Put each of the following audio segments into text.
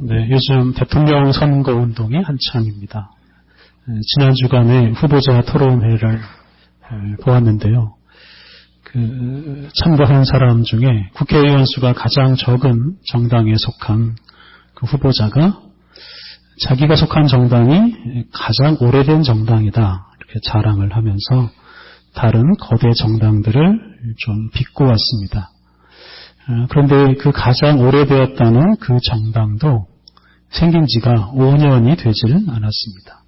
네, 요즘 대통령 선거 운동이 한창입니다. 지난 주간에 후보자 토론회를 보았는데요. 참가한 사람 중에 국회의원 수가 가장 적은 정당에 속한 그 후보자가 자기가 속한 정당이 가장 오래된 정당이다 이렇게 자랑을 하면서 다른 거대 정당들을 좀 비꼬았습니다. 그런데 그 가장 오래되었다는 그 정당도 생긴 지가 5년이 되질 않았습니다.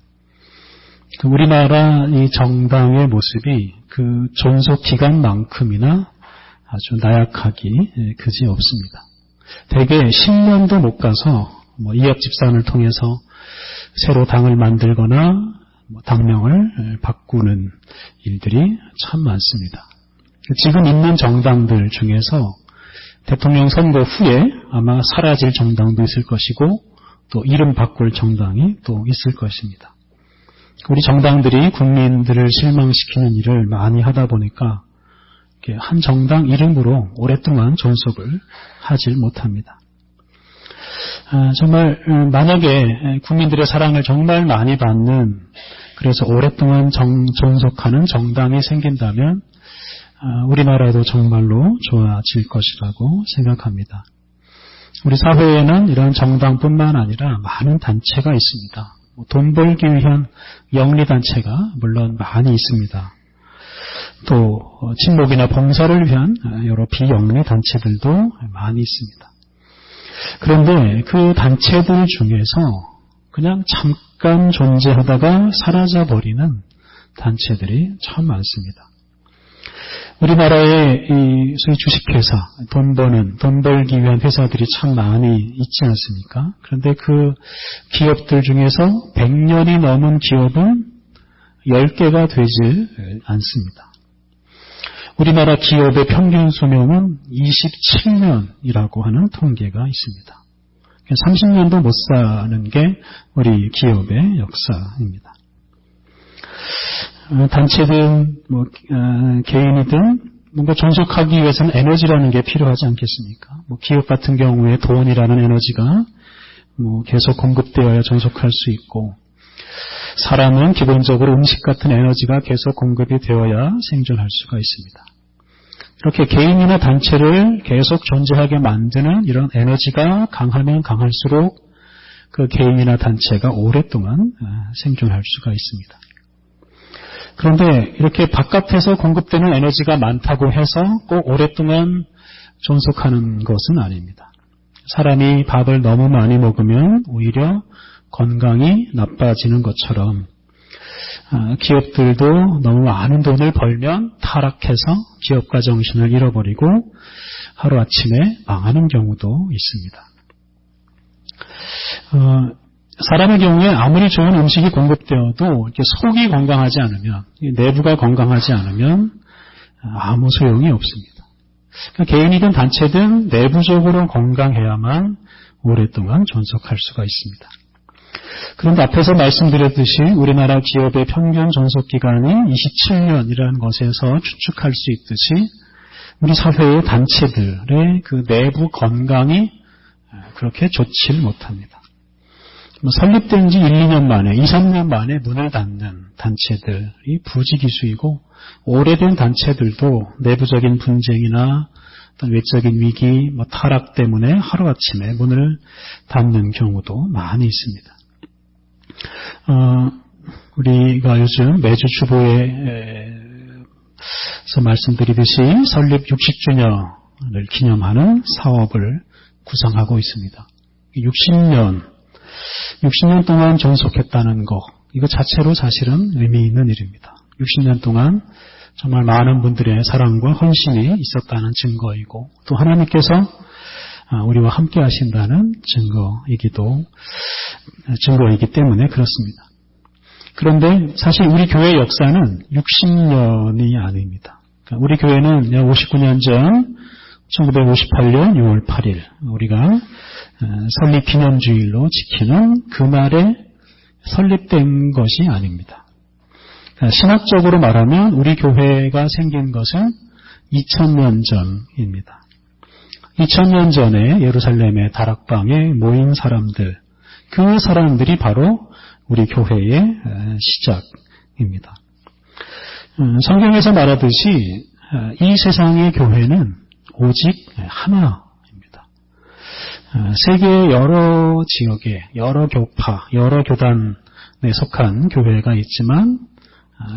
우리나라 이 정당의 모습이 그 존속 기간만큼이나 아주 나약하기 그지 없습니다. 대개 10년도 못 가서 이합집산을 통해서 새로 당을 만들거나 당명을 바꾸는 일들이 참 많습니다. 지금 있는 정당들 중에서 대통령 선거 후에 아마 사라질 정당도 있을 것이고 또 이름 바꿀 정당이 또 있을 것입니다. 우리 정당들이 국민들을 실망시키는 일을 많이 하다 보니까 한 정당 이름으로 오랫동안 존속을 하질 못합니다. 정말 만약에 국민들의 사랑을 정말 많이 받는 그래서 오랫동안 존속하는 정당이 생긴다면 우리나라도 정말로 좋아질 것이라고 생각합니다. 우리 사회에는 이런 정당뿐만 아니라 많은 단체가 있습니다. 돈 벌기 위한 영리단체가 물론 많이 있습니다. 또 친목이나 봉사를 위한 여러 비영리단체들도 많이 있습니다. 그런데 그 단체들 중에서 그냥 잠깐 존재하다가 사라져버리는 단체들이 참 많습니다. 우리나라에 이 소위 주식회사, 돈 벌기 위한 회사들이 참 많이 있지 않습니까? 그런데 그 기업들 중에서 100년이 넘은 기업은 10개가 되질 않습니다. 우리나라 기업의 평균 수명은 27년이라고 하는 통계가 있습니다. 30년도 못 사는 게 우리 기업의 역사입니다. 단체든 개인이든 뭔가 존속하기 위해서는 에너지라는 게 필요하지 않겠습니까? 기업 같은 경우에 돈이라는 에너지가 계속 공급되어야 존속할 수 있고, 사람은 기본적으로 음식 같은 에너지가 계속 공급이 되어야 생존할 수가 있습니다. 이렇게 개인이나 단체를 계속 존재하게 만드는 이런 에너지가 강하면 강할수록 그 개인이나 단체가 오랫동안 생존할 수가 있습니다. 그런데 이렇게 바깥에서 공급되는 에너지가 많다고 해서 꼭 오랫동안 존속하는 것은 아닙니다. 사람이 밥을 너무 많이 먹으면 오히려 건강이 나빠지는 것처럼 기업들도 너무 많은 돈을 벌면 타락해서 기업가 정신을 잃어버리고 하루아침에 망하는 경우도 있습니다. 사람의 경우에 아무리 좋은 음식이 공급되어도 이렇게 속이 건강하지 않으면, 내부가 건강하지 않으면 아무 소용이 없습니다. 그러니까 개인이든 단체든 내부적으로 건강해야만 오랫동안 존속할 수가 있습니다. 그런데 앞에서 말씀드렸듯이 우리나라 기업의 평균 존속기간이 27년이라는 것에서 추측할 수 있듯이 우리 사회의 단체들의 그 내부 건강이 그렇게 좋지를 못합니다. 설립된 지 1, 2년 만에, 2, 3년 만에 문을 닫는 단체들이 부지기수이고, 오래된 단체들도 내부적인 분쟁이나 어떤 외적인 위기, 타락 때문에 하루아침에 문을 닫는 경우도 많이 있습니다. 우리가 요즘 매주 주보에서 말씀드리듯이 설립 60주년을 기념하는 사업을 구상하고 있습니다. 60년 동안 존속했다는 것, 이거 자체로 사실은 의미 있는 일입니다. 60년 동안 정말 많은 분들의 사랑과 헌신이 있었다는 증거이고, 또 하나님께서 우리와 함께 하신다는 증거이기 때문에 그렇습니다. 그런데 사실 우리 교회의 역사는 60년이 아닙니다. 우리 교회는 59년 전 1958년 6월 8일 우리가 설립 기념주일로 지키는 그날에 설립된 것이 아닙니다. 신학적으로 말하면 우리 교회가 생긴 것은 2000년 전입니다. 2000년 전에 예루살렘의 다락방에 모인 사람들, 그 사람들이 바로 우리 교회의 시작입니다. 성경에서 말하듯이 이 세상의 교회는 오직 하나입니다. 세계의 여러 지역에 여러 교파, 여러 교단에 속한 교회가 있지만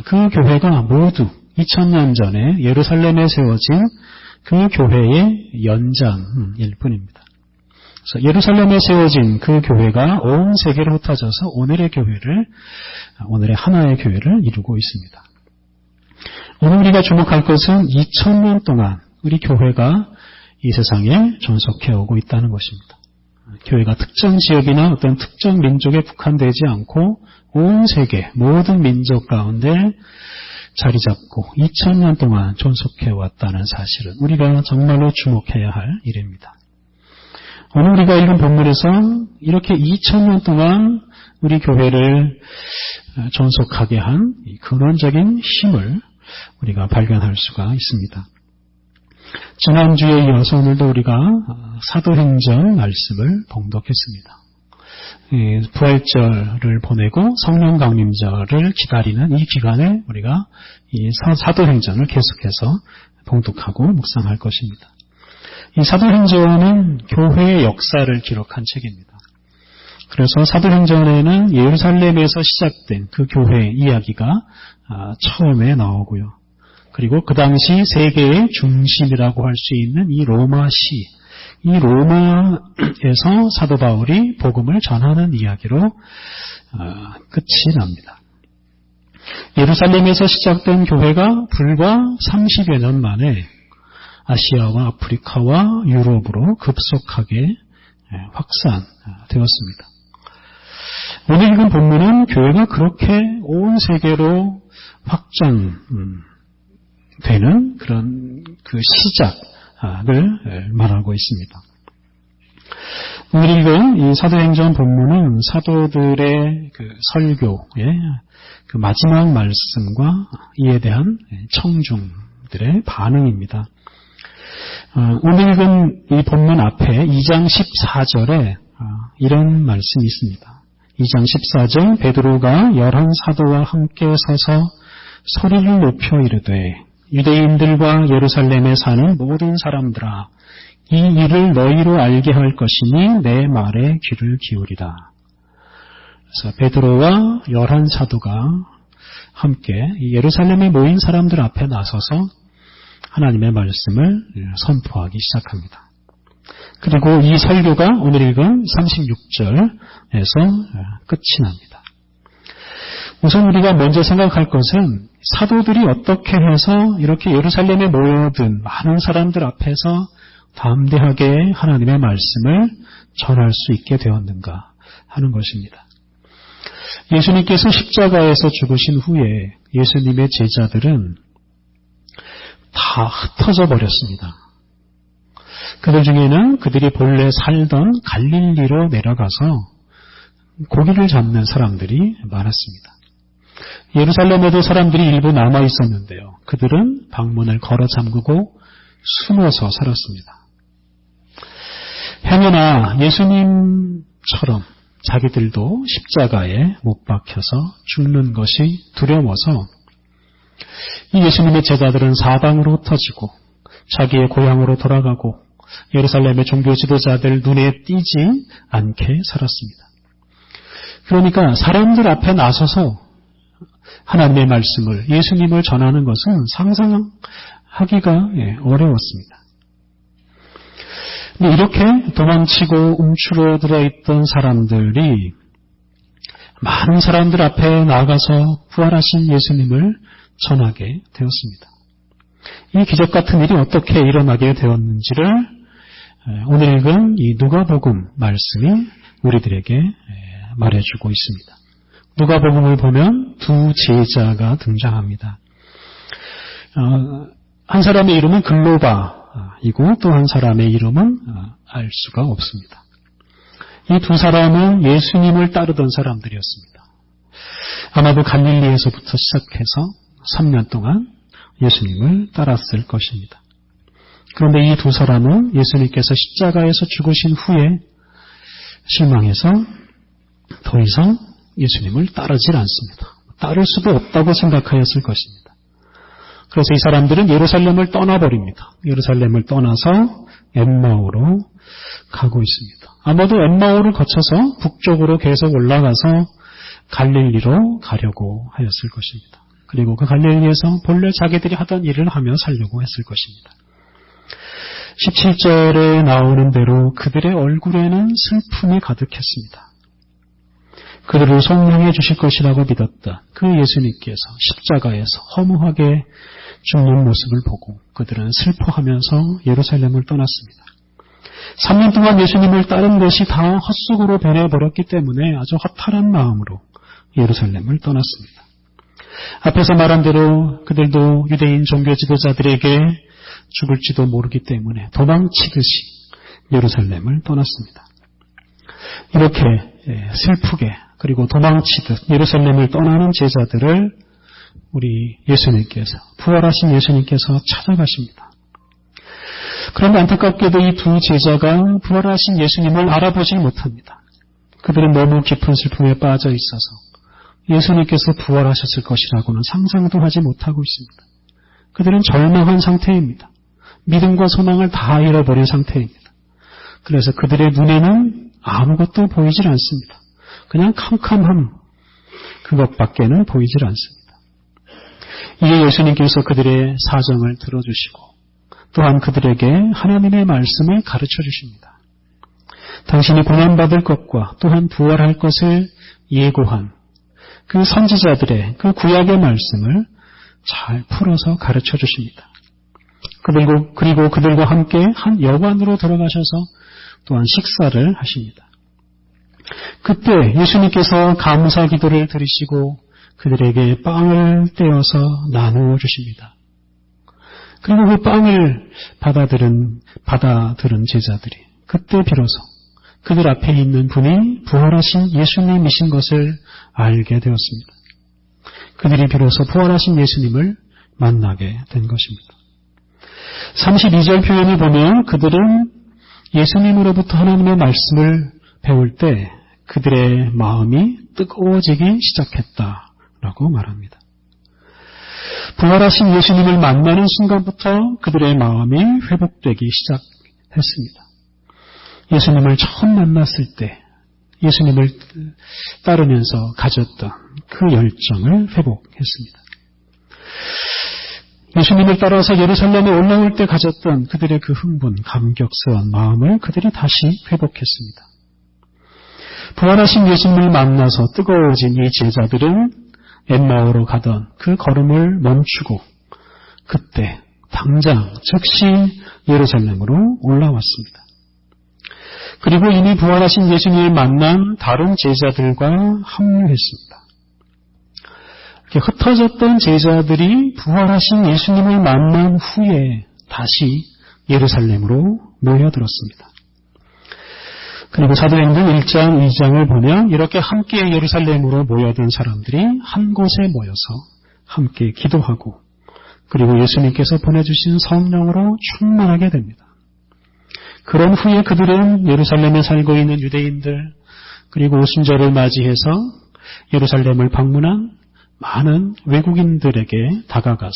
그 교회가 모두 2000년 전에 예루살렘에 세워진 그 교회의 연장일 뿐입니다. 그래서 예루살렘에 세워진 그 교회가 온 세계로 흩어져서 오늘의 하나의 교회를 이루고 있습니다. 오늘 우리가 주목할 것은 2000년 동안 우리 교회가 이 세상에 존속해 오고 있다는 것입니다. 교회가 특정 지역이나 어떤 특정 민족에 국한되지 않고 온 세계 모든 민족 가운데 자리 잡고 2000년 동안 존속해 왔다는 사실은 우리가 정말로 주목해야 할 일입니다. 오늘 우리가 읽은 본문에서 이렇게 2000년 동안 우리 교회를 존속하게 한 근원적인 힘을 우리가 발견할 수가 있습니다. 지난주에 이어서 오늘도 우리가 사도행전 말씀을 봉독했습니다. 부활절을 보내고 성령 강림절을 기다리는 이 기간에 우리가 이 사도행전을 계속해서 봉독하고 묵상할 것입니다. 이 사도행전은 교회의 역사를 기록한 책입니다. 그래서 사도행전에는 예루살렘에서 시작된 그 교회의 이야기가 처음에 나오고요. 그리고 그 당시 세계의 중심이라고 할 수 있는 이 로마시, 이 로마에서 사도 바울이 복음을 전하는 이야기로 끝이 납니다. 예루살렘에서 시작된 교회가 불과 30여 년 만에 아시아와 아프리카와 유럽으로 급속하게 확산되었습니다. 오늘 읽은 본문은 교회가 그렇게 온 세계로 확장되는 그런 그 시작을 말하고 있습니다. 오늘 읽은 이 사도행전 본문은 사도들의 그 설교의 그 마지막 말씀과 이에 대한 청중들의 반응입니다. 오늘 읽은 이 본문 앞에 2장 14절에 이런 말씀이 있습니다. 2장 14절 베드로가 11 사도와 함께 서서 소리를 높여 이르되 유대인들과 예루살렘에 사는 모든 사람들아 이 일을 너희로 알게 할 것이니 내 말에 귀를 기울이라. 그래서 베드로와 11 사도가 함께 예루살렘에 모인 사람들 앞에 나서서 하나님의 말씀을 선포하기 시작합니다. 그리고 이 설교가 오늘 읽은 36절에서 끝이 납니다. 우선 우리가 먼저 생각할 것은 사도들이 어떻게 해서 이렇게 예루살렘에 모여든 많은 사람들 앞에서 담대하게 하나님의 말씀을 전할 수 있게 되었는가 하는 것입니다. 예수님께서 십자가에서 죽으신 후에 예수님의 제자들은 다 흩어져 버렸습니다. 그들 중에는 그들이 본래 살던 갈릴리로 내려가서 고기를 잡는 사람들이 많았습니다. 예루살렘에도 사람들이 일부 남아 있었는데요. 그들은 방문을 걸어 잠그고 숨어서 살았습니다. 행여나 예수님처럼 자기들도 십자가에 못 박혀서 죽는 것이 두려워서 이 예수님의 제자들은 사방으로 흩어지고 자기의 고향으로 돌아가고 예루살렘의 종교 지도자들 눈에 띄지 않게 살았습니다. 그러니까 사람들 앞에 나서서 하나님의 말씀을, 예수님을 전하는 것은 상상하기가 어려웠습니다. 근데 이렇게 도망치고 움츠러들어 있던 사람들이 많은 사람들 앞에 나가서 부활하신 예수님을 전하게 되었습니다. 이 기적 같은 일이 어떻게 일어나게 되었는지를 오늘 읽은 이 누가복음 말씀이 우리들에게 말해주고 있습니다. 누가복음을 보면 두 제자가 등장합니다. 한 사람의 이름은 글로바이고 또 한 사람의 이름은 알 수가 없습니다. 이 두 사람은 예수님을 따르던 사람들이었습니다. 아마도 갈릴리에서부터 시작해서 3년 동안 예수님을 따랐을 것입니다. 그런데 이 두 사람은 예수님께서 십자가에서 죽으신 후에 실망해서 더 이상 예수님을 따르질 않습니다. 따를 수도 없다고 생각하였을 것입니다. 그래서 이 사람들은 예루살렘을 떠나버립니다. 예루살렘을 떠나서 엠마오로 가고 있습니다. 아마도 엠마오를 거쳐서 북쪽으로 계속 올라가서 갈릴리로 가려고 하였을 것입니다. 그리고 그 갈릴리에서 본래 자기들이 하던 일을 하며 살려고 했을 것입니다. 17절에 나오는 대로 그들의 얼굴에는 슬픔이 가득했습니다. 그들을 성령해 주실 것이라고 믿었던 그 예수님께서 십자가에서 허무하게 죽는 모습을 보고 그들은 슬퍼하면서 예루살렘을 떠났습니다. 3년 동안 예수님을 따른 것이 다 헛속으로 변해버렸기 때문에 아주 허탈한 마음으로 예루살렘을 떠났습니다. 앞에서 말한 대로 그들도 유대인 종교 지도자들에게 죽을지도 모르기 때문에 도망치듯이 예루살렘을 떠났습니다. 이렇게 슬프게 그리고 도망치듯 예루살렘을 떠나는 제자들을 우리 예수님께서, 부활하신 예수님께서 찾아가십니다. 그런데 안타깝게도 이 두 제자가 부활하신 예수님을 알아보지 못합니다. 그들은 너무 깊은 슬픔에 빠져 있어서 예수님께서 부활하셨을 것이라고는 상상도 하지 못하고 있습니다. 그들은 절망한 상태입니다. 믿음과 소망을 다 잃어버린 상태입니다. 그래서 그들의 눈에는 아무것도 보이질 않습니다. 그냥 캄캄함, 그것밖에는 보이질 않습니다. 이에 예수님께서 그들의 사정을 들어주시고 또한 그들에게 하나님의 말씀을 가르쳐 주십니다. 당신이 고난받을 것과 또한 부활할 것을 예고한 그 선지자들의 그 구약의 말씀을 잘 풀어서 가르쳐 주십니다. 그리고 그들과 함께 한 여관으로 들어가셔서 또한 식사를 하십니다. 그때 예수님께서 감사 기도를 드리시고 그들에게 빵을 떼어서 나누어 주십니다. 그리고 그 빵을 받아들은 제자들이 그때 비로소 그들 앞에 있는 분이 부활하신 예수님이신 것을 알게 되었습니다. 그들이 비로소 부활하신 예수님을 만나게 된 것입니다. 32절 표현을 보면 그들은 예수님으로부터 하나님의 말씀을 배울 때 그들의 마음이 뜨거워지기 시작했다라고 말합니다. 부활하신 예수님을 만나는 순간부터 그들의 마음이 회복되기 시작했습니다. 예수님을 처음 만났을 때 예수님을 따르면서 가졌던 그 열정을 회복했습니다. 예수님을 따라서 예루살렘에 올라올 때 가졌던 그들의 그 흥분, 감격스러운 마음을 그들이 다시 회복했습니다. 부활하신 예수님을 만나서 뜨거워진 이 제자들은 엠마오로 가던 그 걸음을 멈추고 그때 당장 즉시 예루살렘으로 올라왔습니다. 그리고 이미 부활하신 예수님을 만난 다른 제자들과 합류했습니다. 이렇게 흩어졌던 제자들이 부활하신 예수님을 만난 후에 다시 예루살렘으로 모여들었습니다. 그리고 사도행전 1장, 2장을 보면 이렇게 함께 예루살렘으로 모여든 사람들이 한 곳에 모여서 함께 기도하고 그리고 예수님께서 보내주신 성령으로 충만하게 됩니다. 그런 후에 그들은 예루살렘에 살고 있는 유대인들 그리고 오순절을 맞이해서 예루살렘을 방문한 많은 외국인들에게 다가가서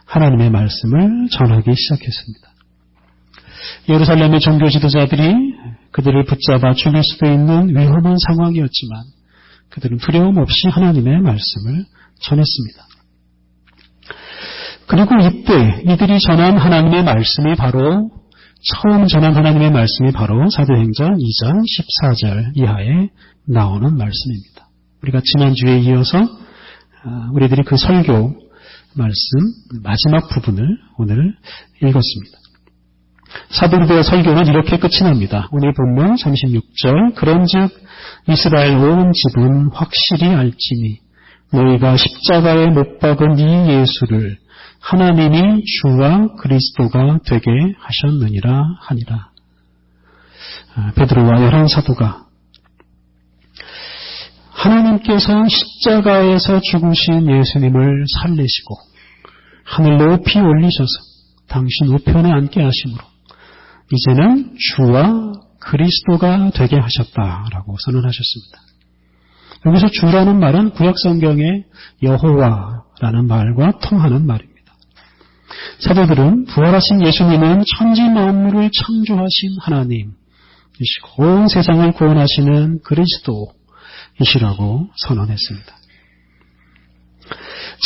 하나님의 말씀을 전하기 시작했습니다. 예루살렘의 종교 지도자들이 그들을 붙잡아 죽일 수도 있는 위험한 상황이었지만 그들은 두려움 없이 하나님의 말씀을 전했습니다. 그리고 이때 이들이 전한 하나님의 말씀이 바로 처음 전한 하나님의 말씀이 바로 사도행전 2장 14절 이하에 나오는 말씀입니다. 우리가 지난주에 이어서 우리들이 그 설교 말씀 마지막 부분을 오늘 읽었습니다. 사도들의 설교는 이렇게 끝이 납니다. 오늘 본문 36절 그런즉 이스라엘 온 집은 확실히 알지니 너희가 십자가에 못 박은 이 예수를 하나님이 주와 그리스도가 되게 하셨느니라 하니라. 베드로와 열한 사도가 하나님께서 십자가에서 죽으신 예수님을 살리시고 하늘 높이 올리셔서 당신 우편에 앉게 하심으로 이제는 주와 그리스도가 되게 하셨다라고 선언하셨습니다. 여기서 주라는 말은 구약성경의 여호와라는 말과 통하는 말입니다. 사도들은 부활하신 예수님은 천지 만물을 창조하신 하나님이시고 온 세상을 구원하시는 그리스도이시라고 선언했습니다.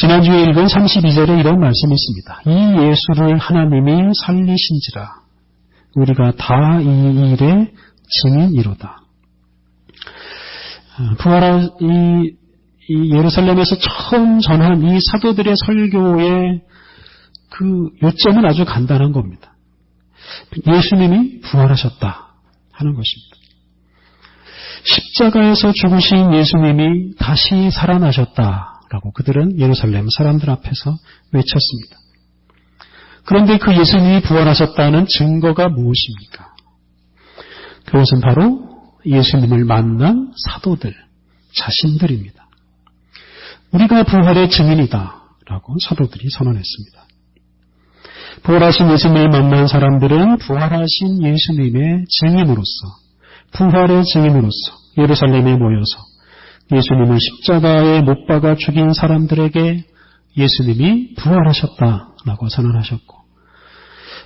지난주에 읽은 32절에 이런 말씀이 있습니다. 이 예수를 하나님이 살리신지라 우리가 다 이 일의 증인이로다. 이 예루살렘에서 처음 전한 이 사도들의 설교의 그 요점은 아주 간단한 겁니다. 예수님이 부활하셨다 하는 것입니다. 십자가에서 죽으신 예수님이 다시 살아나셨다라고 그들은 예루살렘 사람들 앞에서 외쳤습니다. 그런데 그 예수님이 부활하셨다는 증거가 무엇입니까? 그것은 바로 예수님을 만난 사도들 자신들입니다. 우리가 부활의 증인이다 라고 사도들이 선언했습니다. 부활하신 예수님을 만난 사람들은 부활하신 예수님의 증인으로서 부활의 증인으로서 예루살렘에 모여서 예수님을 십자가에 못 박아 죽인 사람들에게 예수님이 부활하셨다라고 선언하셨고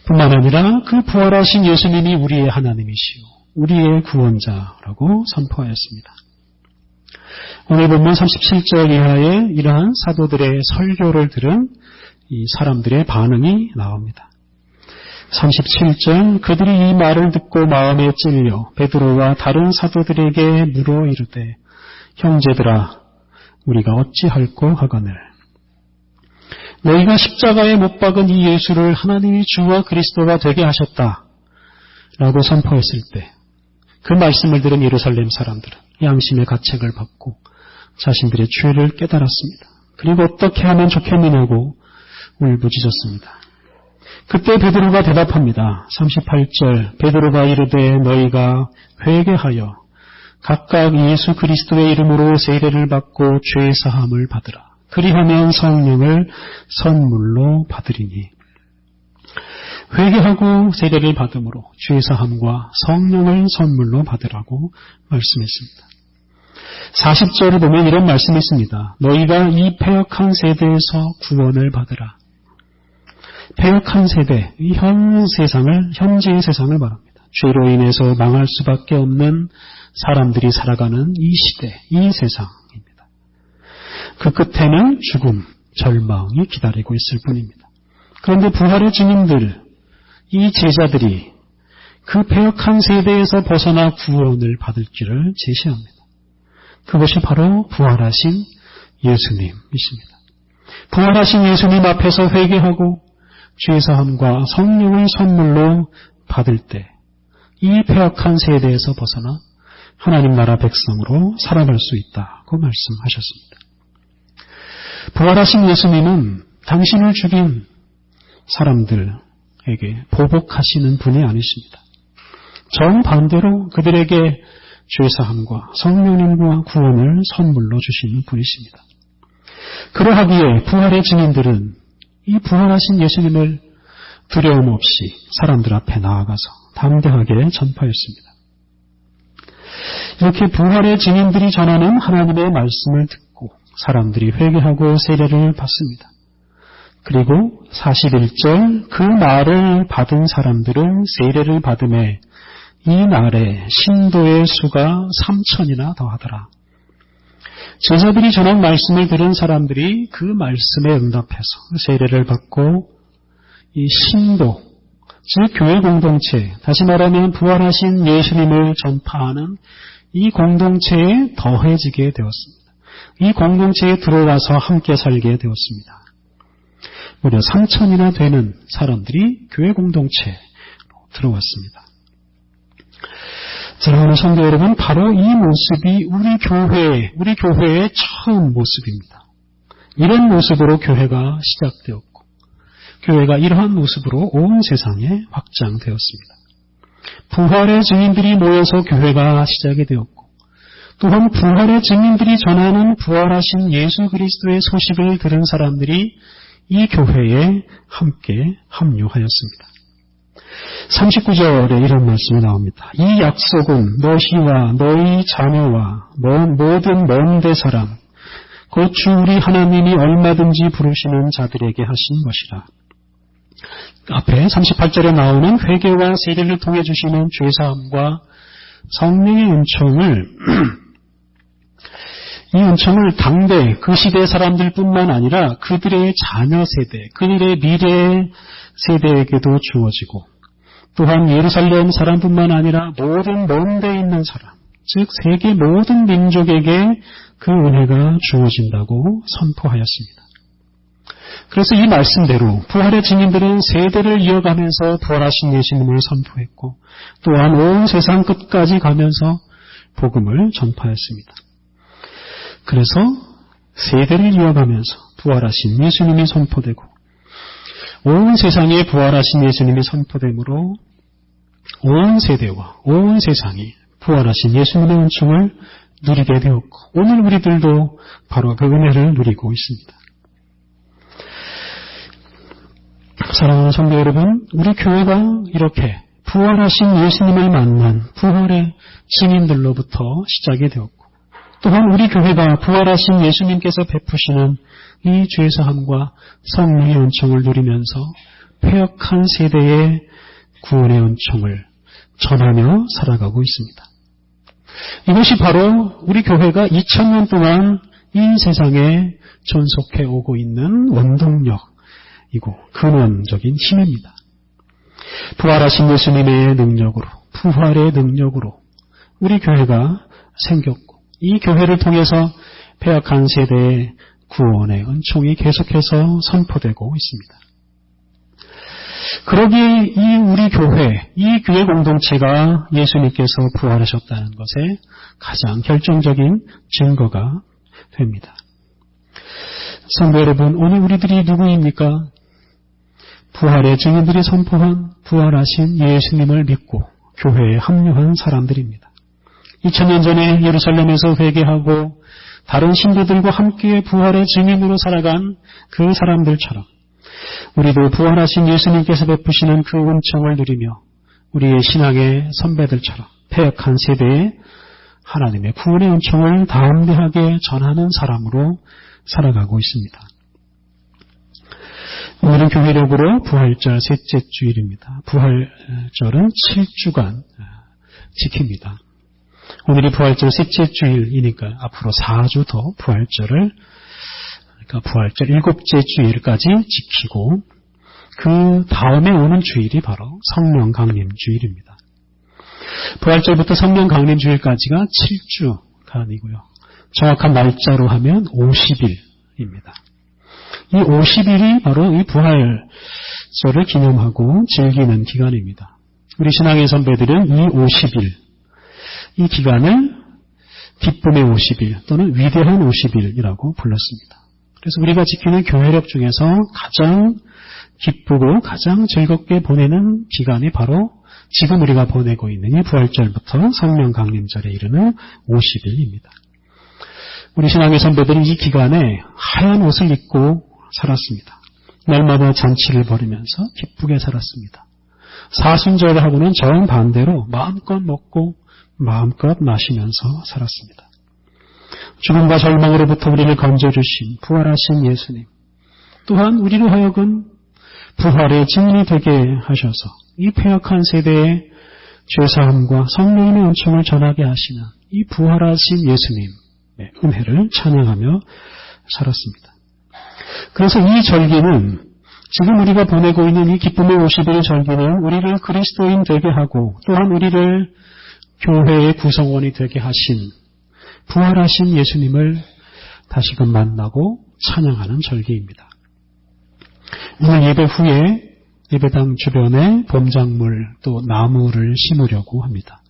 뿐만 아니라 그 부활하신 예수님이 우리의 하나님이시오 우리의 구원자라고 선포하였습니다. 오늘 본문 37절 이하에 이러한 사도들의 설교를 들은 이 사람들의 반응이 나옵니다. 37절 그들이 이 말을 듣고 마음에 찔려 베드로와 다른 사도들에게 물어 이르되 형제들아 우리가 어찌할꼬 하거늘 너희가 십자가에 못 박은 이 예수를 하나님이 주와 그리스도가 되게 하셨다 라고 선포했을 때 그 말씀을 들은 예루살렘 사람들은 양심의 가책을 받고 자신들의 죄를 깨달았습니다. 그리고 어떻게 하면 좋겠느냐고 울부짖었습니다. 그때 베드로가 대답합니다. 38절 베드로가 이르되 너희가 회개하여 각각 예수 그리스도의 이름으로 세례를 받고 죄 사함을 받으라. 그리하면 성령을 선물로 받으리니 회개하고 세례를 받음으로 죄 사함과 성령을 선물로 받으라고 말씀했습니다. 40절을 보면 이런 말씀이 있습니다. 너희가 이 패역한 세대에서 구원을 받으라. 패역한 세대, 현재의 세상을 말합니다. 죄로 인해서 망할 수밖에 없는 사람들이 살아가는 이 시대, 이 세상입니다. 그 끝에는 죽음, 절망이 기다리고 있을 뿐입니다. 그런데 부활의 주님들, 이 제자들이 그 패역한 세대에서 벗어나 구원을 받을 길을 제시합니다. 그것이 바로 부활하신 예수님이십니다. 부활하신 예수님 앞에서 회개하고 죄사함과 성령을 선물로 받을 때 이 패역한 세대에서 벗어나 하나님 나라 백성으로 살아갈 수 있다고 말씀하셨습니다. 부활하신 예수님은 당신을 죽인 사람들에게 보복하시는 분이 아니십니다. 정반대로 그들에게 죄사함과 성령님과 구원을 선물로 주시는 분이십니다. 그러하기에 부활의 증인들은 이 부활하신 예수님을 두려움 없이 사람들 앞에 나아가서 담대하게 전파했습니다. 이렇게 부활의 증인들이 전하는 하나님의 말씀을 듣고 사람들이 회개하고 세례를 받습니다. 그리고 41절 그 말을 받은 사람들은 세례를 받음에 이 날에 신도의 수가 3,000이나 더하더라. 제자들이 전한 말씀을 들은 사람들이 그 말씀에 응답해서 세례를 받고 이 신도, 즉 교회 공동체, 다시 말하면 부활하신 예수님을 전파하는 이 공동체에 더해지게 되었습니다. 이 공동체에 들어와서 함께 살게 되었습니다. 무려 3,000이나 되는 사람들이 교회 공동체로 들어왔습니다. 사랑하는 성도 여러분, 바로 이 모습이 우리 교회의 처음 모습입니다. 이런 모습으로 교회가 시작되었고 교회가 이러한 모습으로 온 세상에 확장되었습니다. 부활의 증인들이 모여서 교회가 시작이 되었고 또한 부활의 증인들이 전하는 부활하신 예수 그리스도의 소식을 들은 사람들이 이 교회에 함께 합류하였습니다. 39절에 이런 말씀이 나옵니다. 이 약속은 너희와 너희 자녀와 모든 먼데 사람 곧 주 우리 하나님이 얼마든지 부르시는 자들에게 하신 것이라. 앞에 38절에 나오는 회개와 세례를 통해 주시는 죄사함과 성령의 은총을 이 은총을 당대 그 시대 사람들뿐만 아니라 그들의 자녀 세대, 그들의 미래 세대에게도 주어지고 또한 예루살렘 사람뿐만 아니라 모든 먼 데 있는 사람, 즉 세계 모든 민족에게 그 은혜가 주어진다고 선포하였습니다. 그래서 이 말씀대로 부활의 증인들은 세대를 이어가면서 부활하신 예수님을 선포했고 또한 온 세상 끝까지 가면서 복음을 전파했습니다. 그래서 세대를 이어가면서 부활하신 예수님이 선포되고 온 세상에 부활하신 예수님이 선포되므로 온 세대와 온 세상이 부활하신 예수님의 은총을 누리게 되었고 오늘 우리들도 바로 그 은혜를 누리고 있습니다. 사랑하는 성도 여러분, 우리 교회가 이렇게 부활하신 예수님을 만난 부활의 증인들로부터 시작이 되었고 또한 우리 교회가 부활하신 예수님께서 베푸시는 이 죄사함과 성령의 은총을 누리면서 패역한 세대의 구원의 은총을 전하며 살아가고 있습니다. 이것이 바로 우리 교회가 2000년 동안 이 세상에 존속해 오고 있는 원동력이고 근원적인 힘입니다. 부활하신 예수님의 능력으로, 부활의 능력으로 우리 교회가 생겼고 이 교회를 통해서 패역한 세대의 구원의 은총이 계속해서 선포되고 있습니다. 그러기에 이 우리 교회, 이 교회 공동체가 예수님께서 부활하셨다는 것에 가장 결정적인 증거가 됩니다. 성도 여러분, 오늘 우리들이 누구입니까? 부활의 증인들이 선포한 부활하신 예수님을 믿고 교회에 합류한 사람들입니다. 2000년 전에 예루살렘에서 회개하고 다른 신도들과 함께 부활의 증인으로 살아간 그 사람들처럼 우리도 부활하신 예수님께서 베푸시는 그 은총을 누리며 우리의 신앙의 선배들처럼 패역한 세대에 하나님의 구원의 은총을 담대하게 전하는 사람으로 살아가고 있습니다. 오늘은 교회력으로 부활절 셋째 주일입니다. 부활절은 7주간 지킵니다. 오늘이 부활절 셋째 주일이니까 앞으로 4주 더 부활절 7째 주일까지 지키고 그 다음에 오는 주일이 바로 성령 강림 주일입니다. 부활절부터 성령 강림 주일까지가 7주간이고요. 정확한 날짜로 하면 50일입니다. 이 50일이 바로 이 부활절을 기념하고 즐기는 기간입니다. 우리 신앙의 선배들은 이 50일, 이 기간을 기쁨의 50일 또는 위대한 50일이라고 불렀습니다. 그래서 우리가 지키는 교회력 중에서 가장 기쁘고 가장 즐겁게 보내는 기간이 바로 지금 우리가 보내고 있는 이 부활절부터 성령 강림절에 이르는 50일입니다. 우리 신앙의 선배들은 이 기간에 하얀 옷을 입고 살았습니다. 날마다 잔치를 벌이면서 기쁘게 살았습니다. 사순절하고는 정반대로 마음껏 먹고 마음껏 마시면서 살았습니다. 죽음과 절망으로부터 우리를 건져주신 부활하신 예수님, 또한 우리로 하여금 부활의 증인이 되게 하셔서 이 패역한 세대의 죄사함과 성령의 은총을 전하게 하시는 이 부활하신 예수님의 은혜를 찬양하며 살았습니다. 그래서 이 절기는 지금 우리가 보내고 있는 이 기쁨의 50일 절기는 우리를 그리스도인 되게 하고 또한 우리를 교회의 구성원이 되게 하신 부활하신 예수님을 다시금 만나고 찬양하는 절기입니다. 오늘 예배 후에 예배당 주변에 봄작물 또 나무를 심으려고 합니다.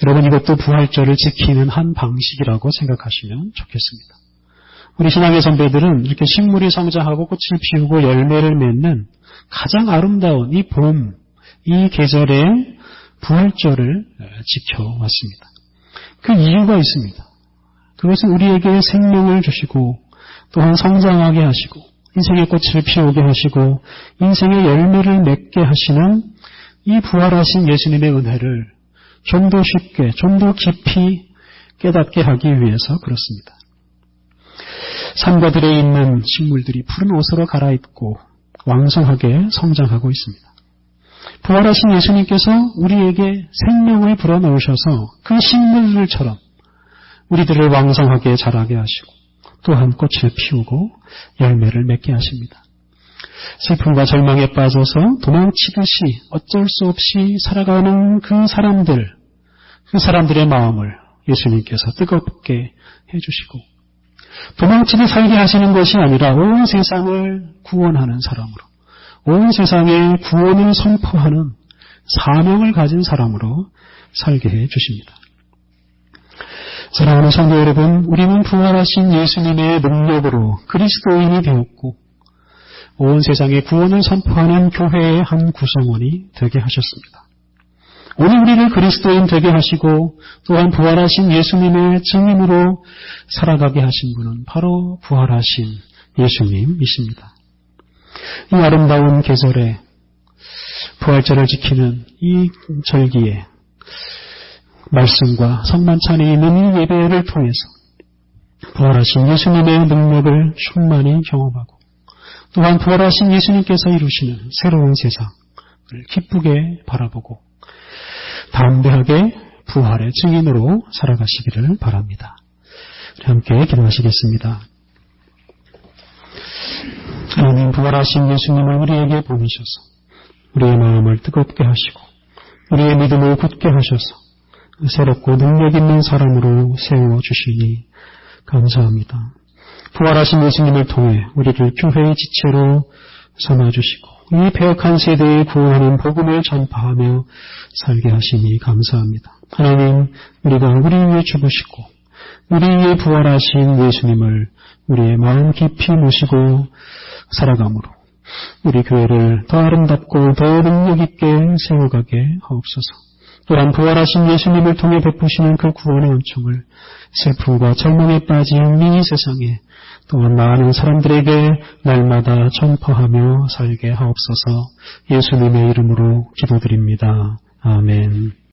여러분 이것도 부활절을 지키는 한 방식이라고 생각하시면 좋겠습니다. 우리 신앙의 선배들은 이렇게 식물이 성장하고 꽃을 피우고 열매를 맺는 가장 아름다운 이 봄, 이 계절의 부활절을 지켜왔습니다. 그 이유가 있습니다. 그것은 우리에게 생명을 주시고 또한 성장하게 하시고 인생의 꽃을 피우게 하시고 인생의 열매를 맺게 하시는 이 부활하신 예수님의 은혜를 좀 더 쉽게, 좀 더 깊이 깨닫게 하기 위해서 그렇습니다. 산과 들에 있는 식물들이 푸른 옷으로 갈아입고 왕성하게 성장하고 있습니다. 부활하신 예수님께서 우리에게 생명을 불어넣으셔서 그 식물들처럼 우리들을 왕성하게 자라게 하시고 또한 꽃을 피우고 열매를 맺게 하십니다. 슬픔과 절망에 빠져서 도망치듯이 어쩔 수 없이 살아가는 그 사람들의 마음을 예수님께서 뜨겁게 해주시고 도망치듯 살게 하시는 것이 아니라 온 세상을 구원하는 사람으로, 온 세상에 구원을 선포하는 사명을 가진 사람으로 살게 해주십니다. 사랑하는 성도 여러분, 우리는 부활하신 예수님의 능력으로 그리스도인이 되었고 온 세상에 구원을 선포하는 교회의 한 구성원이 되게 하셨습니다. 오늘 우리를 그리스도인 되게 하시고 또한 부활하신 예수님의 증인으로 살아가게 하신 분은 바로 부활하신 예수님이십니다. 이 아름다운 계절에 부활절을 지키는 이 절기에 말씀과 성만찬에 있는 이 예배를 통해서 부활하신 예수님의 능력을 충만히 경험하고 또한 부활하신 예수님께서 이루시는 새로운 세상을 기쁘게 바라보고 담대하게 부활의 증인으로 살아가시기를 바랍니다. 함께 기도하시겠습니다. 하나님, 부활하신 예수님을 우리에게 보내셔서 우리의 마음을 뜨겁게 하시고 우리의 믿음을 굳게 하셔서 새롭고 능력 있는 사람으로 세워주시니 감사합니다. 부활하신 예수님을 통해 우리를 교회의 지체로 삼아주시고 이 배역한 세대에 구원하는 복음을 전파하며 살게 하시니 감사합니다. 하나님, 우리가 우리 위에 죽으시고 우리 위에 부활하신 예수님을 우리의 마음 깊이 모시고 살아감으로 우리 교회를 더 아름답고 더 능력 있게 세워가게 하옵소서. 또한 부활하신 예수님을 통해 베푸시는 그 구원의 은총을 슬픔과 절망에 빠진 이 세상에 또한 많은 사람들에게 날마다 전파하며 살게 하옵소서. 예수님의 이름으로 기도드립니다. 아멘.